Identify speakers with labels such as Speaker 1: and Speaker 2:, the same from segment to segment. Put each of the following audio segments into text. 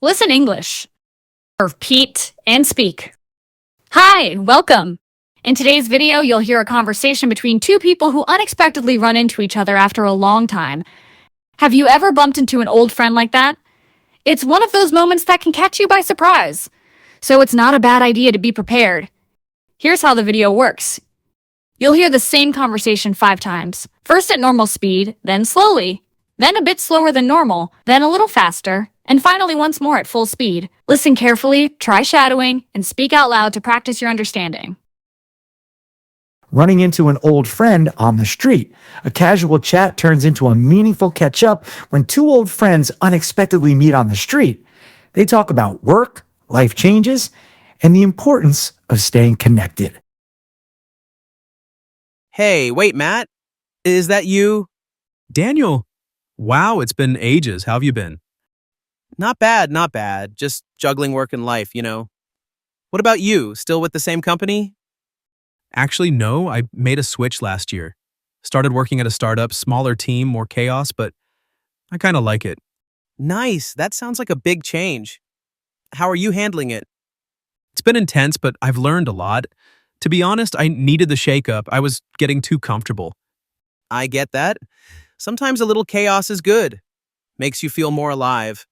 Speaker 1: Listen English. Repeat and speak. Hi, welcome. In today's video, you'll hear a conversation between two people who unexpectedly run into each other after a long time. Have you ever bumped into an old friend like that? It's one of those moments that can catch you by surprise. So it's not a bad idea to be prepared. Here's how the video works. You'll hear the same conversation 5 times. First at normal speed, then slowly, then a bit slower than normal, then a little faster, and finally once more at full speed. Listen carefully, try shadowing, and speak out loud to practice your understanding.
Speaker 2: Running into an old friend on the street. A casual chat turns into a meaningful catch-up when two old friends unexpectedly meet on the street. They talk about work, life changes, and the importance of staying connected.
Speaker 3: Hey, wait, Matt. Is that you?
Speaker 4: Daniel, wow, it's been ages. How have you been?
Speaker 3: Not bad, not bad. Just juggling work and life, you know. What about you? Still with the same company?
Speaker 4: Actually, no, I made a switch last year. Started working at a startup, smaller team, more chaos, but I kind of like it.
Speaker 3: Nice. That sounds like a big change. How are you handling it?
Speaker 4: It's been intense, but I've learned a lot. To be honest, I needed the shakeup. I was getting too comfortable.
Speaker 3: I get that. Sometimes a little chaos is good. Makes you feel more alive.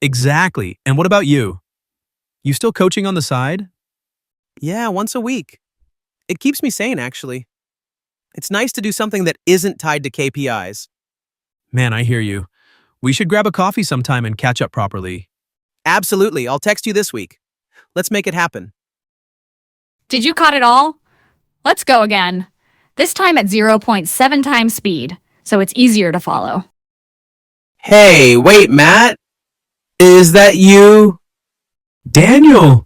Speaker 4: Exactly. And what about you? You still coaching on the side?
Speaker 3: Yeah, once a week. It keeps me sane, actually. It's nice to do something that isn't tied to KPIs.
Speaker 4: Man, I hear you. We should grab a coffee sometime and catch up properly.
Speaker 3: Absolutely. I'll text you this week. Let's make it happen.
Speaker 1: Did you caught it all? Let's go again. This time at 0.7 times speed, so it's easier to follow.
Speaker 3: Hey, wait, Matt. Is that you?
Speaker 4: Daniel,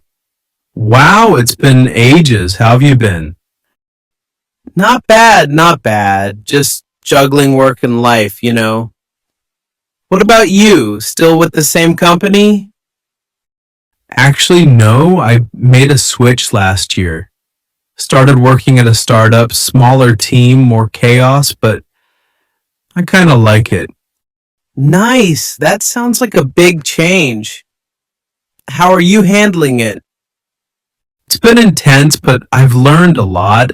Speaker 4: wow, it's been ages. How have you been?
Speaker 3: Not bad, not bad. Just juggling work and life, you know. What about you? Still with the same company?
Speaker 4: Actually, no, I made a switch last year. Started working at a startup, smaller team, more chaos, but I kind of like it.
Speaker 3: Nice. That sounds like a big change. How are you handling it?
Speaker 4: It's been intense, but I've learned a lot.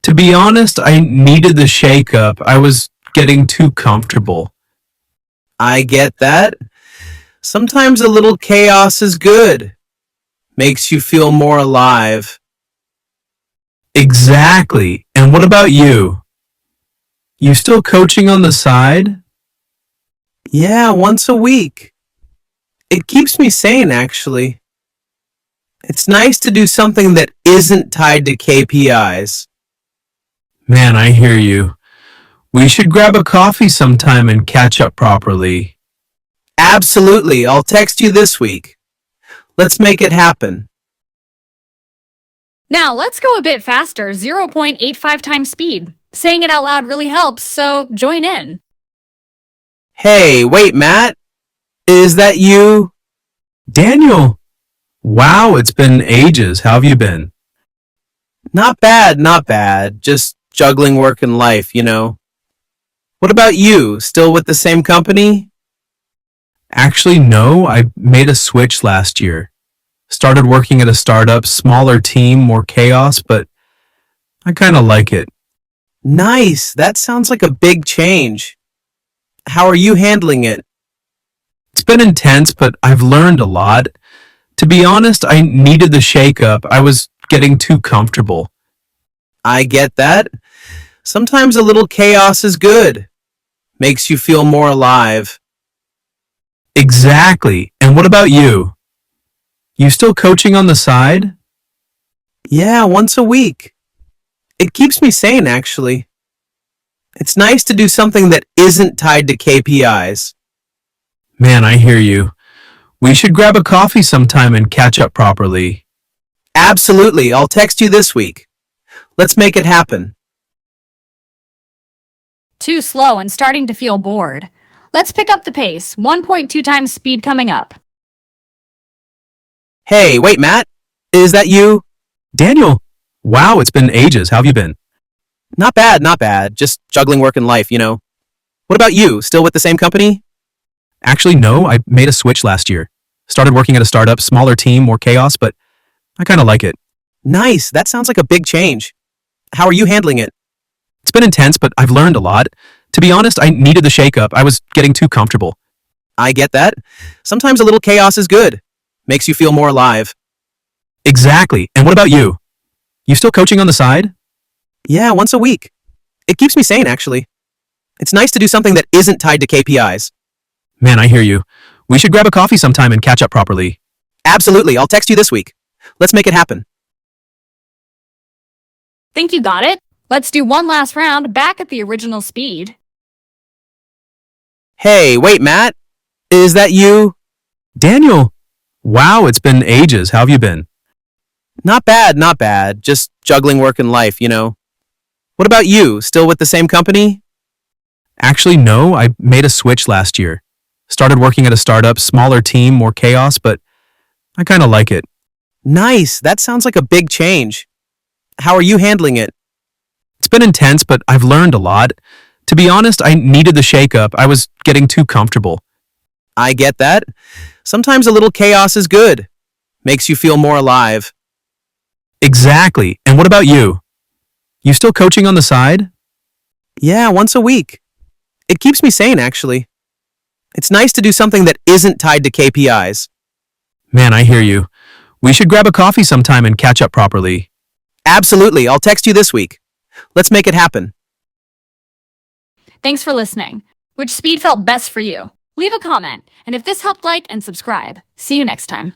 Speaker 4: To be honest, I needed the shakeup. I was getting too comfortable.
Speaker 3: I get that. Sometimes a little chaos is good. Makes you feel more alive.
Speaker 4: Exactly. And what about you? You still coaching on the side?
Speaker 3: Yeah, once a week. It keeps me sane, actually. It's nice to do something that isn't tied to KPIs.
Speaker 4: Man, I hear you. We should grab a coffee sometime and catch up properly.
Speaker 3: Absolutely. I'll text you this week. Let's make it happen.
Speaker 1: Now, let's go a bit faster, 0.85 times speed. Saying it out loud really helps, so join in.
Speaker 3: Hey, wait, Matt. Is that you?
Speaker 4: Daniel, wow, it's been ages. How have you been?
Speaker 3: Not bad, not bad. Just juggling work and life, you know. What about you? Still with the same company?
Speaker 4: Actually, no, I made a switch last year. Started working at a startup, smaller team, more chaos, but I kind of like it.
Speaker 3: Nice. That sounds like a big change. How are you handling it?
Speaker 4: It's been intense, but I've learned a lot. To be honest, I needed the shakeup. I was getting too comfortable.
Speaker 3: I get that. Sometimes a little chaos is good. Makes you feel more alive.
Speaker 4: Exactly. And what about you? You still coaching on the side?
Speaker 3: Yeah, once a week. It keeps me sane, actually. It's nice to do something that isn't tied to KPIs.
Speaker 4: Man, I hear you. We should grab a coffee sometime and catch up properly.
Speaker 3: Absolutely. I'll text you this week. Let's make it happen.
Speaker 1: Too slow and starting to feel bored. Let's pick up the pace, 1.2 times speed coming up.
Speaker 3: Hey, wait, Matt. Is that you?
Speaker 4: Daniel, wow, it's been ages. How have you been?
Speaker 3: Not bad, not bad. Just juggling work and life, you know. What about you? Still with the same company?
Speaker 4: Actually, no, I made a switch last year. Started working at a startup, smaller team, more chaos, but I kind of like it.
Speaker 3: Nice. That sounds like a big change. How are you handling it?
Speaker 4: It's been intense, but I've learned a lot. To be honest, I needed the shakeup. I was getting too comfortable.
Speaker 3: I get that. Sometimes a little chaos is good. Makes you feel more alive.
Speaker 4: Exactly. And what about you? You still coaching on the side?
Speaker 3: Yeah, once a week. It keeps me sane, actually. It's nice to do something that isn't tied to KPIs.
Speaker 4: Man, I hear you. We should grab a coffee sometime and catch up properly.
Speaker 3: Absolutely. I'll text you this week. Let's make it happen.
Speaker 1: Think you got it? Let's do one last round back at the original speed.
Speaker 3: Hey, wait, Matt. Is that you?
Speaker 4: Daniel! Wow, it's been ages. How have you been?
Speaker 3: Not bad, not bad. Just juggling work and life, you know. What about you? Still with the same company?
Speaker 4: Actually, no, I made a switch last year. Started working at a startup, smaller team, more chaos, but I kind of like it.
Speaker 3: Nice. That sounds like a big change. How are you handling it?
Speaker 4: It's been intense, but I've learned a lot. To be honest, I needed the shakeup. I was getting too comfortable.
Speaker 3: I get that. Sometimes a little chaos is good. Makes you feel more alive.
Speaker 4: Exactly. And what about you? You still coaching on the side?
Speaker 3: Yeah, once a week. It keeps me sane, actually. It's nice to do something that isn't tied to KPIs.
Speaker 4: Man, I hear you. We should grab a coffee sometime and catch up properly.
Speaker 3: Absolutely. I'll text you this week. Let's make it happen.
Speaker 1: Thanks for listening. Which speed felt best for you? Leave a comment, and if this helped, like and subscribe. See you next time.